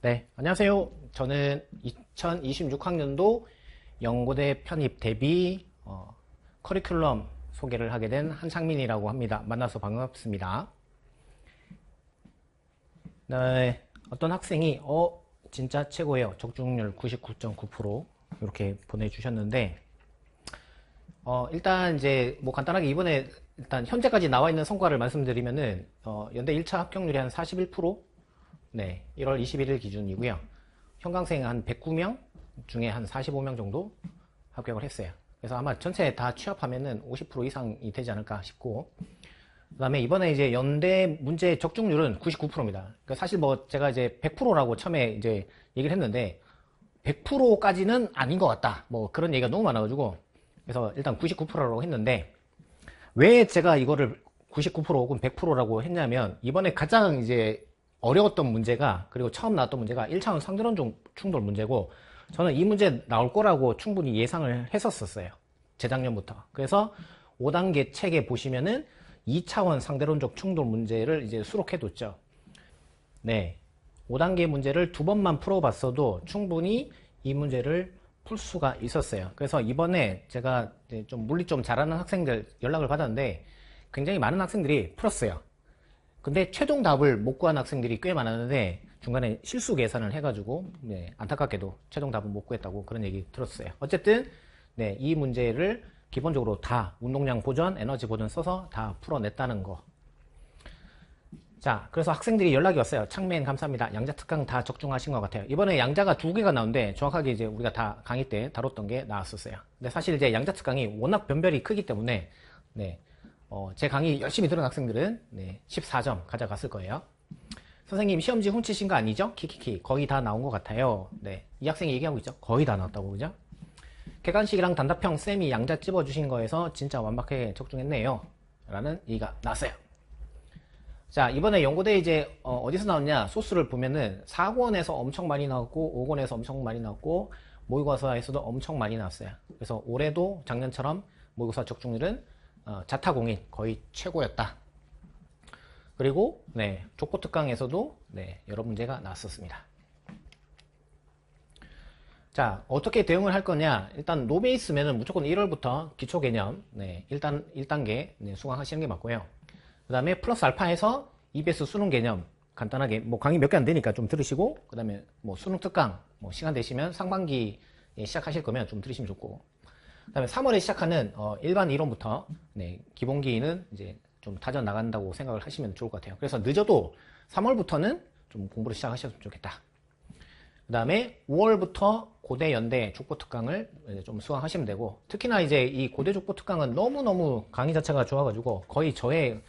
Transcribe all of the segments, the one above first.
네, 안녕하세요. 저는 2026학년도 연고대 편입 대비 커리큘럼 소개를 하게 된 한창민이라고 합니다. 만나서 반갑습니다. 네, 어떤 학생이 진짜 최고예요. 적중률 99.9% 이렇게 보내주셨는데 일단 이제 뭐 간단하게 이번에 일단 현재까지 나와 있는 성과를 말씀드리면은 연대 1차 합격률이 한 41%, 네, 1월 21일 기준이고요. 현강생 한 109명 중에 한 45명 정도 합격을 했어요. 그래서 아마 전체 다 취업하면은 50% 이상이 되지 않을까 싶고, 그 다음에 이번에 이제 연대 문제 적중률은 99%입니다. 그러니까 사실 뭐 제가 이제 100%라고 처음에 이제 얘기를 했는데 100%까지는 아닌 것 같다. 뭐 그런 얘기가 너무 많아가지고 그래서 일단 99%라고 했는데, 왜 제가 이거를 99% 혹은 100%라고 했냐면 이번에 가장 이제 어려웠던 문제가, 그리고 처음 나왔던 문제가 1차원 상대론적 충돌 문제고, 저는 이 문제 나올 거라고 충분히 예상을 했었어요. 재작년부터. 그래서 5단계 책에 보시면은 2차원 상대론적 충돌 문제를 이제 수록해뒀죠. 네. 5단계 문제를 두 번만 풀어봤어도 충분히 이 문제를 풀 수가 있었어요. 그래서 이번에 제가 좀 물리 좀 잘하는 학생들 연락을 받았는데 굉장히 많은 학생들이 풀었어요. 근데 최종 답을 못 구한 학생들이 꽤 많았는데 중간에 실수 계산을 해가지고 안타깝게도 최종 답은 못 구했다고 그런 얘기 들었어요. 어쨌든 이 문제를 기본적으로 다 운동량 보전, 에너지 보전 써서 다 풀어냈다는 거. 자, 그래서 학생들이 연락이 왔어요. 창맨 감사합니다. 양자 특강 다 적중하신 것 같아요. 이번에 양자가 2개가 나오는데 정확하게 이제 우리가 다 강의 때 다뤘던 게 나왔었어요. 근데 사실 이제 양자 특강이 워낙 변별이 크기 때문에 제 강의 열심히 들은 학생들은 14점 가져갔을 거예요. 선생님 시험지 훔치신 거 아니죠? 키키키. 거의 다 나온 것 같아요. 이 학생이 얘기하고 있죠. 거의 다 나왔다고, 그죠? 객관식이랑 단답형 쌤이 양자 찝어주신 거에서 진짜 완벽하게 적중했네요. 라는 얘기가 나왔어요. 자, 이번에 연고대 이제 어디서 나왔냐? 소스를 보면은 4권에서 엄청 많이 나왔고 5권에서 엄청 많이 나왔고 모의고사에서도 엄청 많이 나왔어요. 그래서 올해도 작년처럼 모의고사 적중률은 자타공인 거의 최고였다. 그리고 족보특강에서도 여러 문제가 나왔었습니다. 자, 어떻게 대응을 할 거냐? 일단 노베이스면은 무조건 1월부터 기초개념 1단계 수강하시는 게 맞고요. 그 다음에 플러스 알파에서 EBS 수능 개념 간단하게 뭐 강의 몇 개 안 되니까 좀 들으시고, 그 다음에 뭐 수능 특강 뭐 시간 되시면 상반기에 시작하실 거면 좀 들으시면 좋고, 그 다음에 3월에 시작하는 일반 이론부터 기본기는 이제 좀 다져 나간다고 생각을 하시면 좋을 것 같아요. 그래서 늦어도 3월부터는 좀 공부를 시작하셨으면 좋겠다. 그 다음에 5월부터 고대 연대 족보특강을 좀 수강하시면 되고, 특히나 이제 이 고대 족보특강은 너무너무 강의 자체가 좋아가지고 거의 저의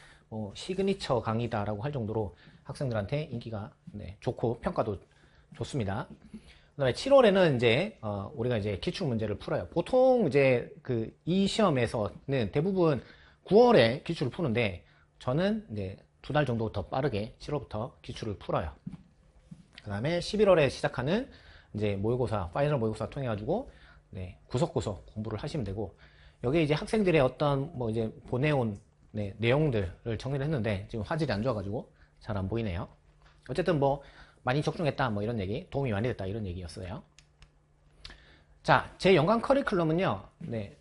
시그니처 강의다라고 할 정도로 학생들한테 인기가 좋고 평가도 좋습니다. 그 다음에 7월에는 이제 우리가 이제 기출 문제를 풀어요. 보통 이제 이 시험에서는 대부분 9월에 기출을 푸는데 저는 이제 2달 정도 더 빠르게 7월부터 기출을 풀어요. 그 다음에 11월에 시작하는 이제 모의고사, 파이널 모의고사 통해 가지고 구석구석 공부를 하시면 되고, 여기 이제 학생들의 어떤 뭐 이제 보내온 내용들을 정리를 했는데 지금 화질이 안 좋아가지고 잘 안 보이네요. 어쨌든 뭐 많이 적중했다 뭐 이런 얘기, 도움이 많이 됐다 이런 얘기였어요. 자, 제 연간 커리큘럼은요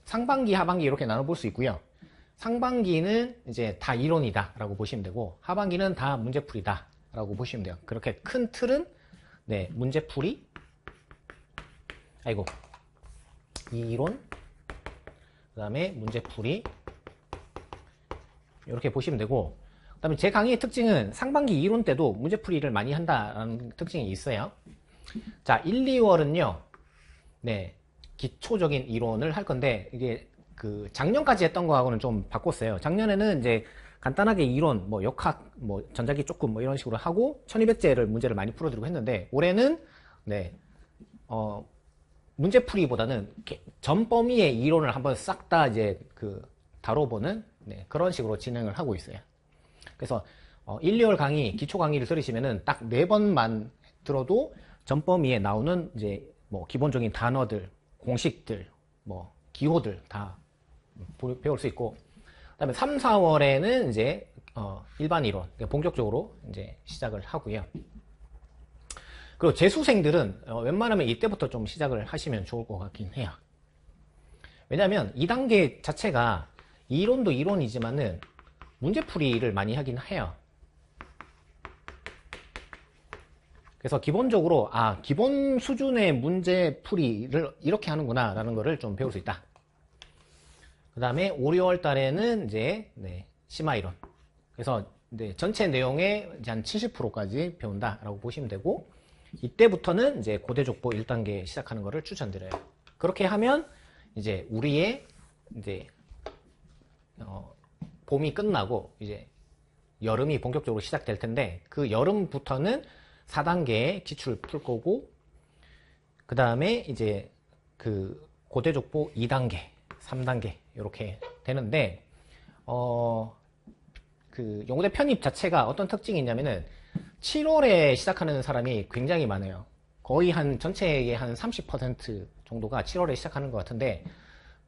상반기 하반기 이렇게 나눠볼 수 있고요. 상반기는 이제 다 이론이다 라고 보시면 되고, 하반기는 다 문제풀이다 라고 보시면 돼요. 그렇게 큰 틀은 문제풀이, 이론, 그 다음에 문제풀이 이렇게 보시면 되고, 그 다음에 제 강의의 특징은 상반기 이론 때도 문제풀이를 많이 한다는 특징이 있어요. 자, 1, 2월은요 기초적인 이론을 할 건데, 이게 작년까지 했던 거하고는 좀 바꿨어요. 작년에는 이제 간단하게 이론, 뭐 역학, 뭐 전자기 조금 뭐 이런 식으로 하고 1200제를 문제를 많이 풀어드리고 했는데, 올해는 문제풀이보다는 전 범위의 이론을 한번 싹 다 이제 다뤄보는 그런 식으로 진행을 하고 있어요. 그래서 1, 2월 강의, 기초 강의를 들으시면은 딱 4번만 들어도 전 범위에 나오는 이제 뭐 기본적인 단어들, 공식들, 뭐 기호들 다 배울 수 있고, 그 다음에 3, 4월에는 이제 일반 이론 본격적으로 이제 시작을 하고요. 그리고 재수생들은 웬만하면 이때부터 좀 시작을 하시면 좋을 것 같긴 해요. 왜냐하면 2단계 자체가 이론도 이론이지만은 문제풀이를 많이 하긴 해요. 그래서 기본적으로 기본 수준의 문제풀이를 이렇게 하는구나 라는 거를 좀 배울 수 있다. 그 다음에 5, 6월 달에는 이제 심화이론. 그래서 이제 전체 내용의 이제 한 70%까지 배운다라고 보시면 되고, 이때부터는 이제 고대족보 1단계 시작하는 거를 추천드려요. 그렇게 하면 이제 우리의 이제 봄이 끝나고 이제 여름이 본격적으로 시작될 텐데, 그 여름부터는 4단계의 기출 풀 거고, 그 다음에 이제 그 고대족보 2단계, 3단계 이렇게 되는데, 그 용어대 편입 자체가 어떤 특징이 있냐면은 7월에 시작하는 사람이 굉장히 많아요. 거의 한 전체의 한 30% 정도가 7월에 시작하는 것 같은데,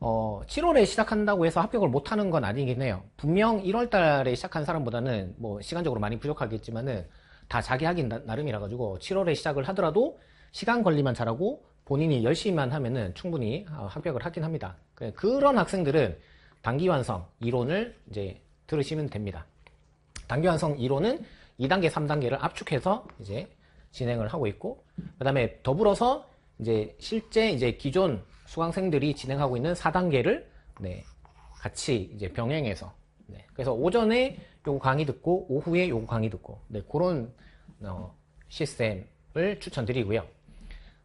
7월에 시작한다고 해서 합격을 못하는 건 아니긴 해요. 분명 1월 달에 시작한 사람보다는 뭐 시간적으로 많이 부족하겠지만은 다 자기 하긴 나름이라 가지고 7월에 시작을 하더라도 시간 관리만 잘하고 본인이 열심히만 하면은 충분히 합격을 하긴 합니다. 그런 학생들은 단기 완성 이론을 이제 들으시면 됩니다. 단기 완성 이론은 2단계, 3단계를 압축해서 이제 진행을 하고 있고, 그 다음에 더불어서 이제 실제 이제 기존 수강생들이 진행하고 있는 4단계를 같이 이제 병행해서 그래서 오전에 요거 강의 듣고 오후에 요거 강의 듣고 그런 시스템을 추천드리고요.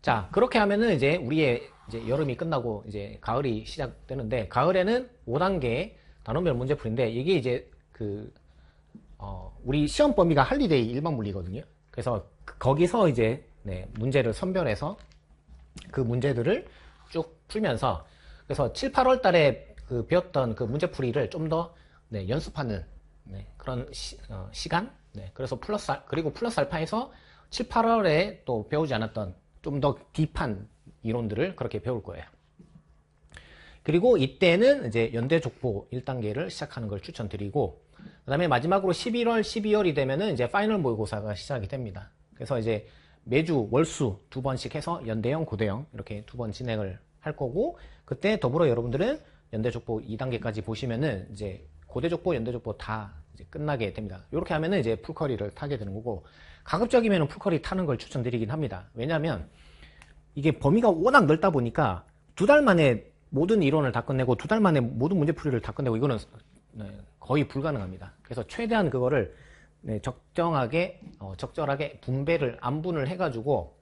자, 그렇게 하면은 이제 우리의 이제 여름이 끝나고 이제 가을이 시작되는데, 가을에는 5단계 단원별 문제풀인데, 이게 이제 우리 시험 범위가 할리데이 일반 물리거든요. 그래서 거기서 이제 문제를 선별해서 그 문제들을 쭉 풀면서, 그래서 7, 8월 달에 배웠던 그 문제풀이를 좀 더 연습하는 그런 시간. 그래서 그리고 플러스 알파에서 7, 8월에 또 배우지 않았던 좀 더 딥한 이론들을 그렇게 배울 거예요. 그리고 이때는 이제 연대족보 1단계를 시작하는 걸 추천드리고, 그 다음에 마지막으로 11월, 12월이 되면은 이제 파이널 모의고사가 시작이 됩니다. 그래서 이제 매주 월수 2번씩 해서 연대형, 고대형 이렇게 2번 진행을 할 거고, 그때 더불어 여러분들은 연대족보 2단계까지 보시면은 이제 고대족보, 연대족보 다 이제 끝나게 됩니다. 이렇게 하면은 이제 풀커리를 타게 되는 거고, 가급적이면 풀커리 타는 걸 추천드리긴 합니다. 왜냐하면 이게 범위가 워낙 넓다 보니까 2달 만에 모든 이론을 다 끝내고 2달 만에 모든 문제풀이를 다 끝내고 이거는 거의 불가능합니다. 그래서 최대한 그거를 적정하게 적절하게 안분을 해가지고,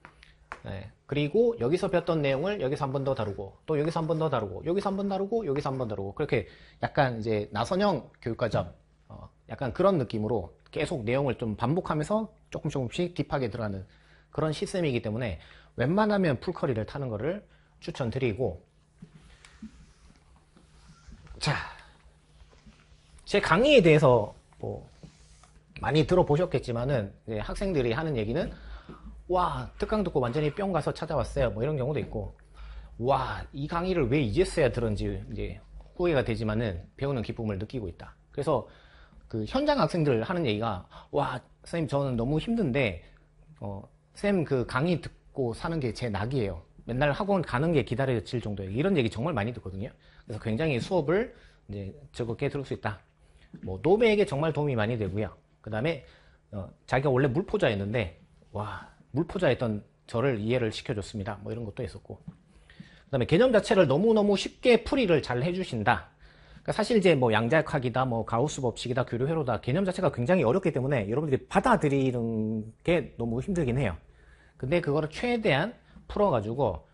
그리고 여기서 배웠던 내용을 여기서 한 번 더 다루고, 또 여기서 한 번 더 다루고, 여기서 한 번 다루고, 여기서 한 번 다루고, 그렇게 약간 이제 나선형 교육과정 약간 그런 느낌으로 계속 내용을 좀 반복하면서 조금씩 딥하게 들어가는 그런 시스템이기 때문에 웬만하면 풀커리를 타는 거를 추천드리고, 자, 제 강의에 대해서 뭐 많이 들어보셨겠지만은 학생들이 하는 얘기는, 와, 특강 듣고 완전히 뿅 가서 찾아왔어요, 뭐 이런 경우도 있고, 와, 이 강의를 왜 이제서야 들은지 이제 후회가 되지만은 배우는 기쁨을 느끼고 있다. 그래서 그 현장 학생들 하는 얘기가, 와, 선생님 저는 너무 힘든데 쌤 그 강의 듣고 사는 게 제 낙이에요. 맨날 학원 가는 게 기다려질 정도예요. 이런 얘기 정말 많이 듣거든요. 그래서 굉장히 수업을 이제 즐겁게 들을 수 있다. 뭐 노베에게 정말 도움이 많이 되고요. 그 다음에 자기가 원래 물포자였는데, 와, 물포자였던 저를 이해를 시켜줬습니다. 뭐 이런 것도 있었고, 그 다음에 개념 자체를 너무너무 쉽게 풀이를 잘 해주신다. 그러니까 사실 이제 뭐 양자역학이다, 뭐 가우스 법칙이다, 교류 회로다, 개념 자체가 굉장히 어렵기 때문에 여러분들이 받아들이는 게 너무 힘들긴 해요. 근데 그거를 최대한 풀어가지고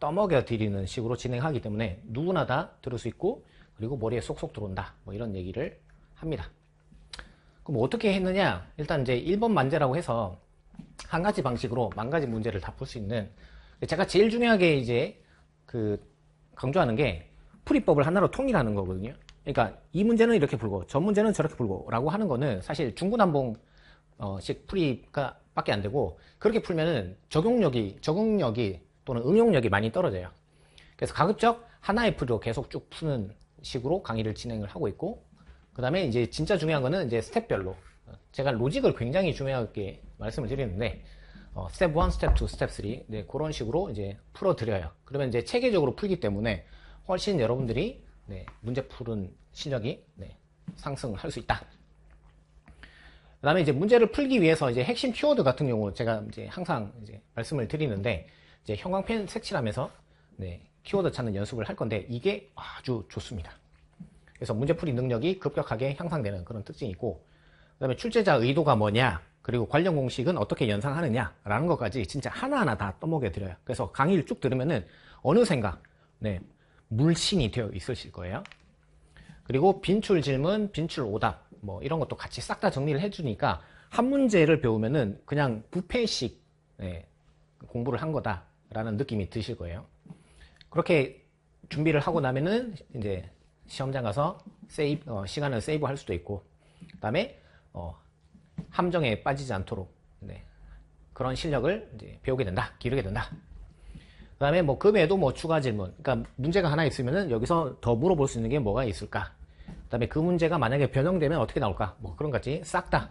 떠먹여 드리는 식으로 진행하기 때문에 누구나 다 들을 수 있고, 그리고 머리에 쏙쏙 들어온다, 뭐 이런 얘기를 합니다. 그럼 어떻게 했느냐? 일단 이제 1번 만제라고 해서 한 가지 방식으로 만 가지 문제를 다 풀 수 있는, 제가 제일 중요하게 이제 강조하는 게 풀이법을 하나로 통일하는 거거든요. 그러니까 이 문제는 이렇게 풀고 저 문제는 저렇게 풀고 라고 하는 거는 사실 중구난봉식 풀이가 밖에 안 되고, 그렇게 풀면은 적용력이 또는 응용력이 많이 떨어져요. 그래서 가급적 하나의 풀이로 계속 쭉 푸는 식으로 강의를 진행을 하고 있고, 그 다음에 이제 진짜 중요한 거는 이제 스텝별로, 제가 로직을 굉장히 중요하게 말씀을 드리는데, 스텝 1, 스텝 2, 스텝 3 네, 그런 식으로 이제 풀어드려요. 그러면 이제 체계적으로 풀기 때문에 훨씬 여러분들이 네, 문제 푸는 실력이 네, 상승을 할 수 있다. 그 다음에 이제 문제를 풀기 위해서 이제 핵심 키워드 같은 경우 제가 이제 항상 이제 말씀을 드리는데 이제 형광펜 색칠하면서 네, 키워드 찾는 연습을 할 건데 이게 아주 좋습니다. 그래서 문제풀이 능력이 급격하게 향상되는 그런 특징이 있고 그 다음에 출제자 의도가 뭐냐 그리고 관련 공식은 어떻게 연상하느냐 라는 것까지 진짜 하나하나 다 떠먹여 드려요. 그래서 강의를 쭉 들으면은 어느샌가 네, 물씬이 되어 있으실 거예요. 그리고 빈출 질문, 빈출 오답 뭐 이런 것도 같이 싹 다 정리를 해주니까 한 문제를 배우면은 그냥 부패식 네, 공부를 한 거다라는 느낌이 드실 거예요. 그렇게 준비를 하고 나면은 이제 시험장 가서 시간을 세이브 할 수도 있고 그 다음에 함정에 빠지지 않도록 네, 그런 실력을 이제 배우게 된다, 기르게 된다. 그 다음에 뭐 그 외에도 뭐 추가 질문, 그러니까 문제가 하나 있으면은 여기서 더 물어볼 수 있는 게 뭐가 있을까? 그 다음에 그 문제가 만약에 변형되면 어떻게 나올까? 뭐 그런 것까지 싹 다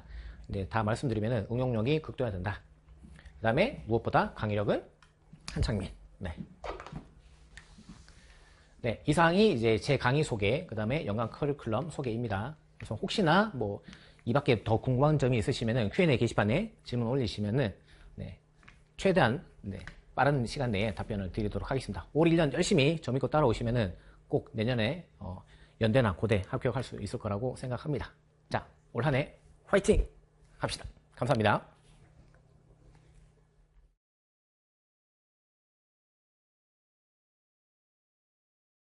이제 다 말씀드리면은 응용력이 극대화된다. 그 다음에 무엇보다 강의력은 한창민. 네. 네, 이상이 이제 제 강의 소개, 그 다음에 연간 커리큘럼 소개입니다. 그래서 혹시나 뭐 이 밖에 더 궁금한 점이 있으시면은 Q&A 게시판에 질문 올리시면은 네, 최대한 네, 빠른 시간 내에 답변을 드리도록 하겠습니다. 올 1년 열심히 저 믿고 따라오시면은 꼭 내년에 연대나 고대 합격할 수 있을 거라고 생각합니다. 자, 올 한 해 화이팅 합시다. 감사합니다.